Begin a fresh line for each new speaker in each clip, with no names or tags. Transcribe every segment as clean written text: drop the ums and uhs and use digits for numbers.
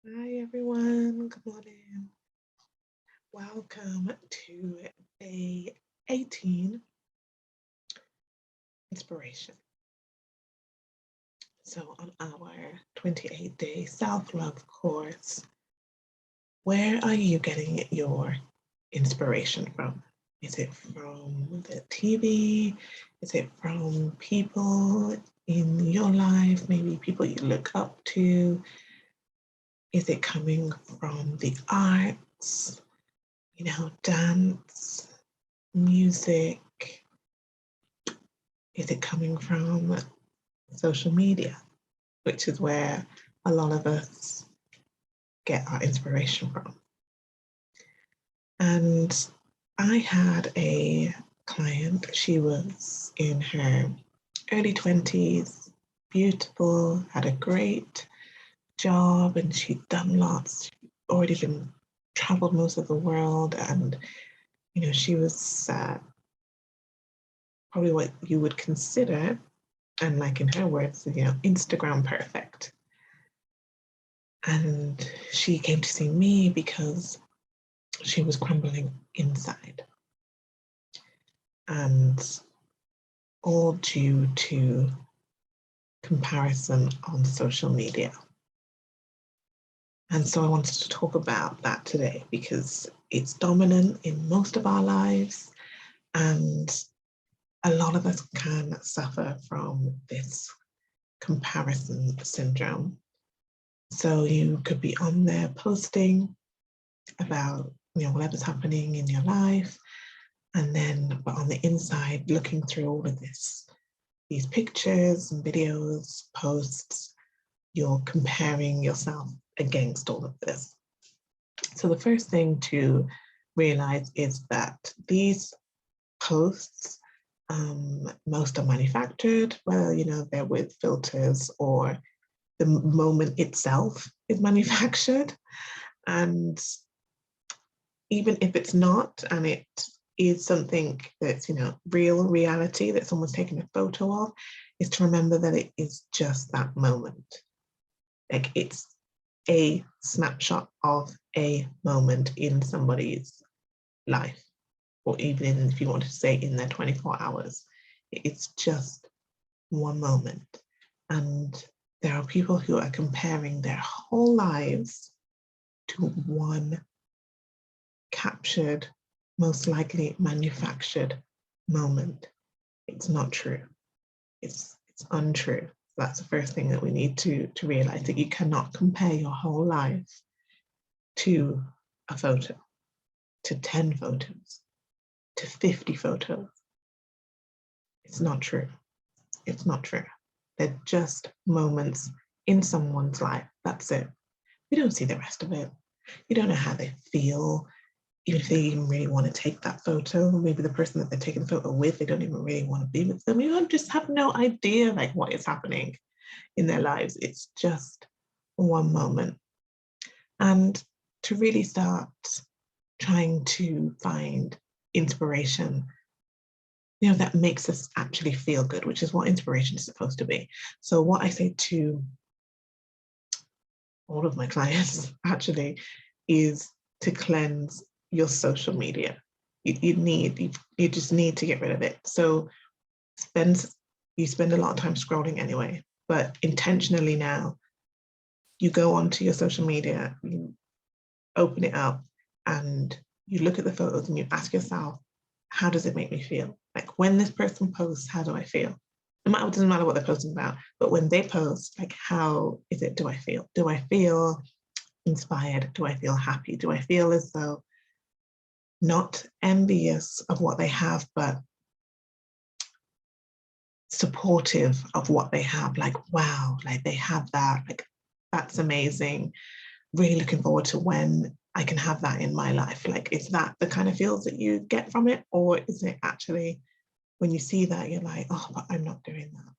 Hi everyone, good morning. Welcome to day 18, inspiration. So on our 28-day self-love course, where are you getting your inspiration from? Is it from the TV? Is it from people in your life, maybe people you look up to? Is it coming from the arts, dance, music? Is it coming from social media, which is where a lot of us get our inspiration from? And I had a client, she was in her early 20s, beautiful, had a great job, and she'd done lots, she'd already been traveled most of the world, and she was probably what you would consider, and like in her words, Instagram perfect. And she came to see me because she was crumbling inside. And all due to comparison on social media. And so I wanted to talk about that today because it's dominant in most of our lives, and a lot of us can suffer from this comparison syndrome. So you could be on there posting about whatever's happening in your life, and then but on the inside looking through all of these pictures and videos, posts, you're comparing yourself against all of this. So the first thing to realize is that these posts, most are manufactured, whether they're with filters or the moment itself is manufactured. And even if it's not, and it is something that's real reality that someone's taken a photo of, is to remember that it is just that moment. Like, it's a snapshot of a moment in somebody's life, or even if you want to say in their 24 hours, it's just one moment. And there are people who are comparing their whole lives to one captured, most likely manufactured moment. It's not true. It's untrue. That's the first thing that we need to realize, that you cannot compare your whole life to a photo, to 10 photos, to 50 photos. It's not true. It's not true. They're just moments in someone's life. That's it. We don't see the rest of it. You don't know how they feel, even if they even really want to take that photo. Maybe the person that they're taking the photo with, they don't even really want to be with them. You just have no idea like what is happening in their lives. It's just one moment. And to really start trying to find inspiration, that makes us actually feel good, which is what inspiration is supposed to be. So what I say to all of my clients actually is to cleanse your social media. You just need to get rid of it. So you spend a lot of time scrolling anyway, but intentionally now, you go onto your social media, you open it up, and you look at the photos and you ask yourself, how does it make me feel? Like, when this person posts, how do I feel? It doesn't matter what they're posting about, but when they post, like, how is it? Do I feel? Do I feel inspired? Do I feel happy? Do I feel as though not envious of what they have, but supportive of what they have? Like, wow, like they have that, like, that's amazing. Really looking forward to when I can have that in my life. Like, is that the kind of feels that you get from it? Or is it actually, when you see that, you're like, oh, but I'm not doing that.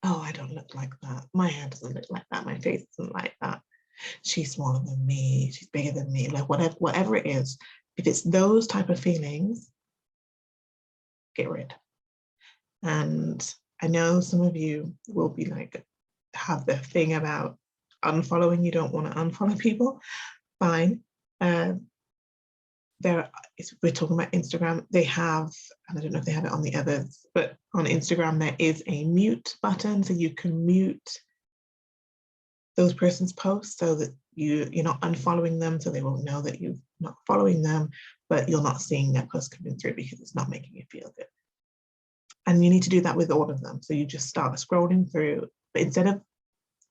Oh, I don't look like that. My hair doesn't look like that. My face isn't like that. She's smaller than me. She's bigger than me. Like, whatever it is, if it's those type of feelings, get rid. And I know some of you will be like, have the thing about unfollowing, you don't want to unfollow people, fine. We're talking about Instagram, they have, and I don't know if they have it on the others, but on Instagram there is a mute button, so you can mute those person's posts so that you're not unfollowing them, so they won't know that you're not following them, but you're not seeing their post coming through because it's not making you feel good. And you need to do that with all of them. So you just start scrolling through, but instead of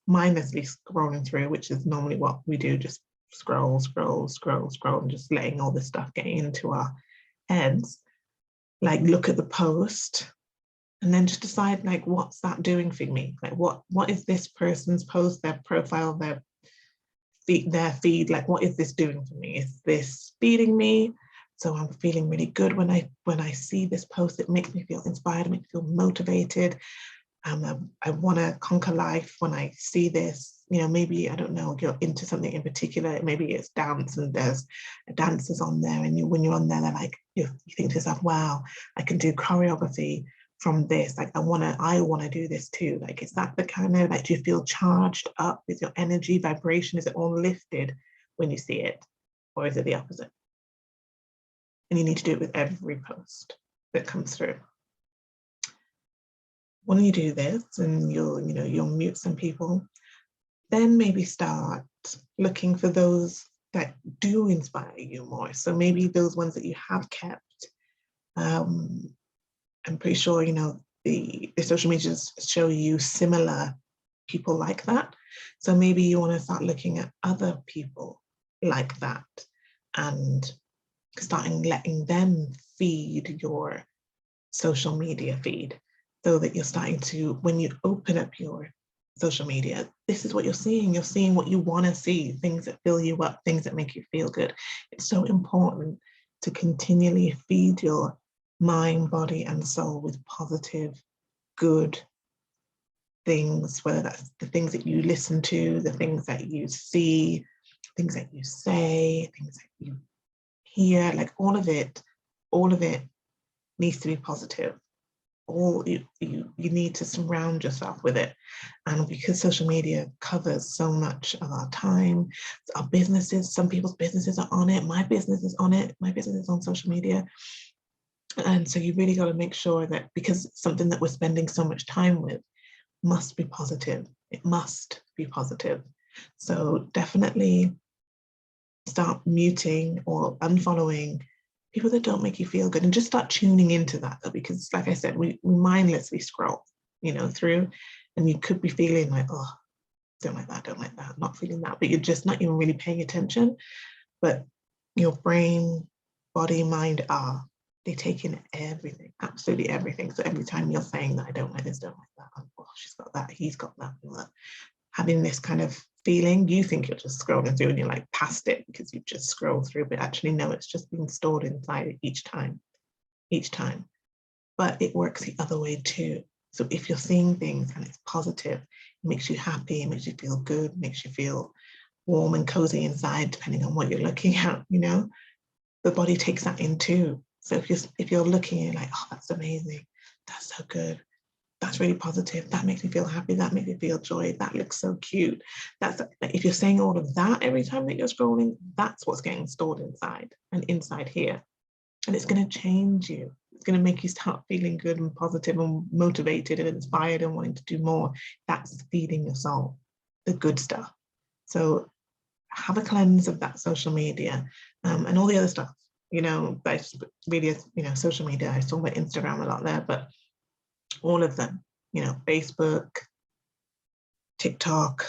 mindlessly scrolling through, which is normally what we do, just scroll, and just letting all this stuff get into our heads, like look at the post and then just decide, like, what's that doing for me? Like, what is this person's post, their profile, their feed, like, what is this doing for me? Is this feeding me? So I'm feeling really good when I see this post. It makes me feel inspired, it makes me feel motivated. I want to conquer life when I see this. You know, maybe, I don't know, you're into something in particular. Maybe it's dance and there's dancers on there, and when you're on there, they're like, you think to yourself, wow, I can do choreography from this. Like, I want to do this too. Like, is that the kind of, like, do you feel charged up with your energy, vibration? Is it all lifted when you see it? Or is it the opposite? And you need to do it with every post that comes through. When you do this, and you'll mute some people, then maybe start looking for those that do inspire you more. So maybe those ones that you have kept. I'm pretty sure, the social medias show you similar people like that. So maybe you want to start looking at other people like that and starting letting them feed your social media feed, so that you're starting to, when you open up your social media, this is what you're seeing. You're seeing what you want to see, things that fill you up, things that make you feel good. It's so important to continually feed your mind, body, and soul with positive, good things, whether that's the things that you listen to, the things that you see, things that you say, things that you hear, like all of it needs to be positive. You need to surround yourself with it. And because social media covers so much of our time, our businesses, some people's businesses are on it, my business is on it, my business is on social media. And so you really got to make sure that, because it's something that we're spending so much time with, must be positive. It must be positive. So definitely start muting or unfollowing people that don't make you feel good, and just start tuning into that, though, because like I said, we mindlessly scroll, through, and you could be feeling like, oh, don't like that, not feeling that, but you're just not even really paying attention. But your brain, body, mind they take in everything, absolutely everything. So every time you're saying that, I don't like this, don't like that, oh, she's got that, he's got that, having this kind of feeling, you think you're just scrolling through and you're like past it because you've just scrolled through, but actually no, it's just being stored inside each time. But it works the other way too. So if you're seeing things and it's positive, it makes you happy, it makes you feel good, makes you feel warm and cozy inside, depending on what you're looking at, the body takes that in too. So if you're looking, you're like, oh, that's amazing, that's so good, that's really positive, that makes me feel happy, that makes me feel joy, that looks so cute. That's, if you're saying all of that every time that you're scrolling, that's what's getting stored inside and inside here. And it's going to change you. It's going to make you start feeling good and positive and motivated and inspired and wanting to do more. That's feeding your soul, the good stuff. So have a cleanse of that social media and all the other stuff, that's really, social media. I talk about Instagram a lot there, but all of them, Facebook, TikTok,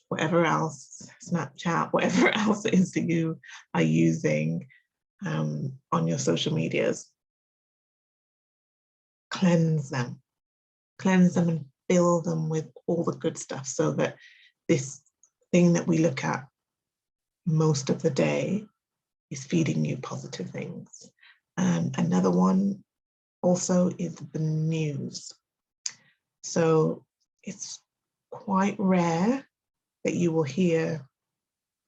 whatever else, Snapchat, whatever else it is that you are using on your social medias, cleanse them and fill them with all the good stuff, so that this thing that we look at most of the day is feeding you positive things. Another one also is the news. So it's quite rare that you will hear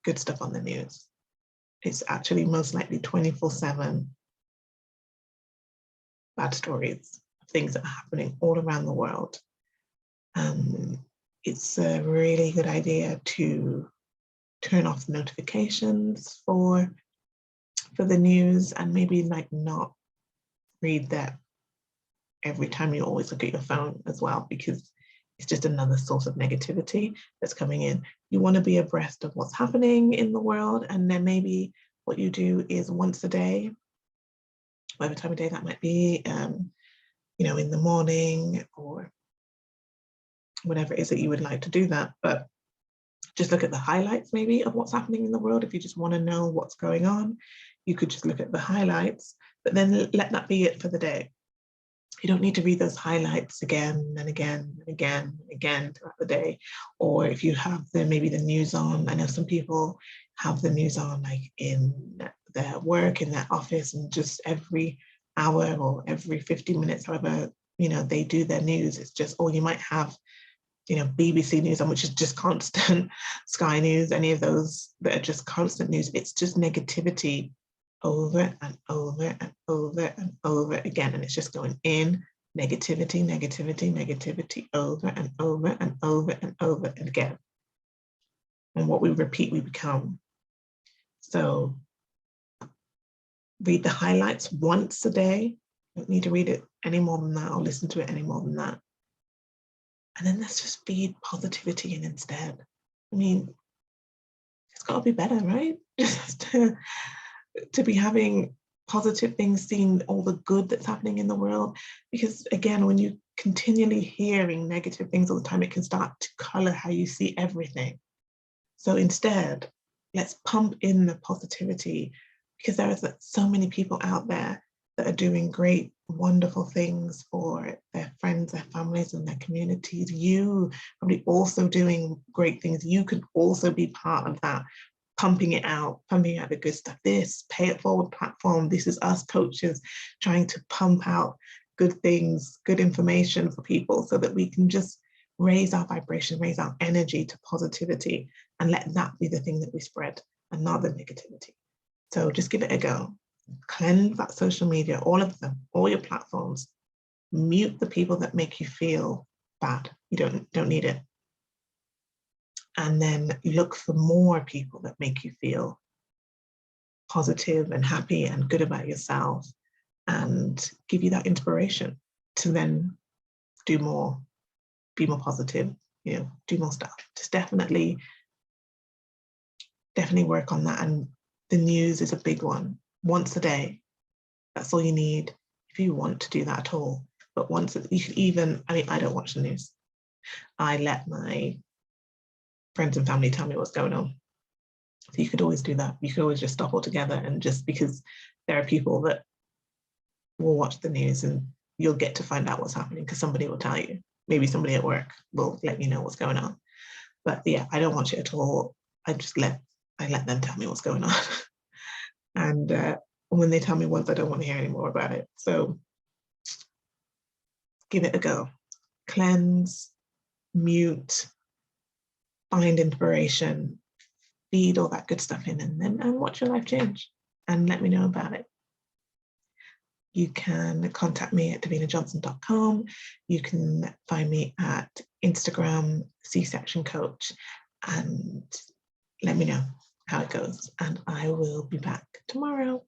good stuff on the news. It's actually most likely 24/7 bad stories, things that are happening all around the world. it's a really good idea to turn off notifications for the news, and maybe like not read that every time you always look at your phone as well, because it's just another source of negativity that's coming in. You want to be abreast of what's happening in the world, and then maybe what you do is once a day, whatever time of day that might be, in the morning or whatever it is that you would like to do that, but just look at the highlights maybe of what's happening in the world. If you just want to know what's going on, you could just look at the highlights, but then let that be it for the day. You don't need to read those highlights again and again and again and again throughout the day. Or if you have maybe the news on, I know some people have the news on like in their work, in their office, and just every hour or every 50 minutes, however, they do their news. It's just, or you might have, BBC News on, which is just constant, Sky News, any of those that are just constant news. It's just negativity over and over and over and over again. And it's just going in negativity, negativity, negativity, over and over and over and over again. And what we repeat, we become. So read the highlights once a day. You don't need to read it any more than that or listen to it any more than that. And then let's just feed positivity in instead. I mean, it's got to be better, right? Just to be having positive things, seeing all the good that's happening in the world. Because again, when you're continually hearing negative things all the time, it can start to color how you see everything. So instead, let's pump in the positivity, because there are so many people out there that are doing great, wonderful things for their friends, their families, and their communities. You probably also doing great things. You could also be part of that, pumping out the good stuff. This Pay It Forward platform, this is us coaches trying to pump out good things, good information for people, so that we can just raise our vibration, raise our energy to positivity, and let that be the thing that we spread, and not the negativity. So just give it a go. Cleanse that social media, all of them, all your platforms. Mute the people that make you feel bad. You don't need it. And then look for more people that make you feel positive and happy and good about yourself, and give you that inspiration to then do more, be more positive, do more stuff. Just definitely work on that. And the news is a big one. Once a day, that's all you need if you want to do that at all. But you should even, I don't watch the news. I let my friends and family tell me what's going on. So you could always do that. You could always just stop altogether, and just because there are people that will watch the news and you'll get to find out what's happening because somebody will tell you. Maybe somebody at work will let you know what's going on. But yeah, I don't watch it at all. I let them tell me what's going on. And when they tell me once, I don't want to hear any more about it. So give it a go. Cleanse, mute, find inspiration, feed all that good stuff in, and watch your life change, and let me know about it. You can contact me at davinajohnson.com. You can find me at Instagram, C-section coach, and let me know how it goes. And I will be back tomorrow.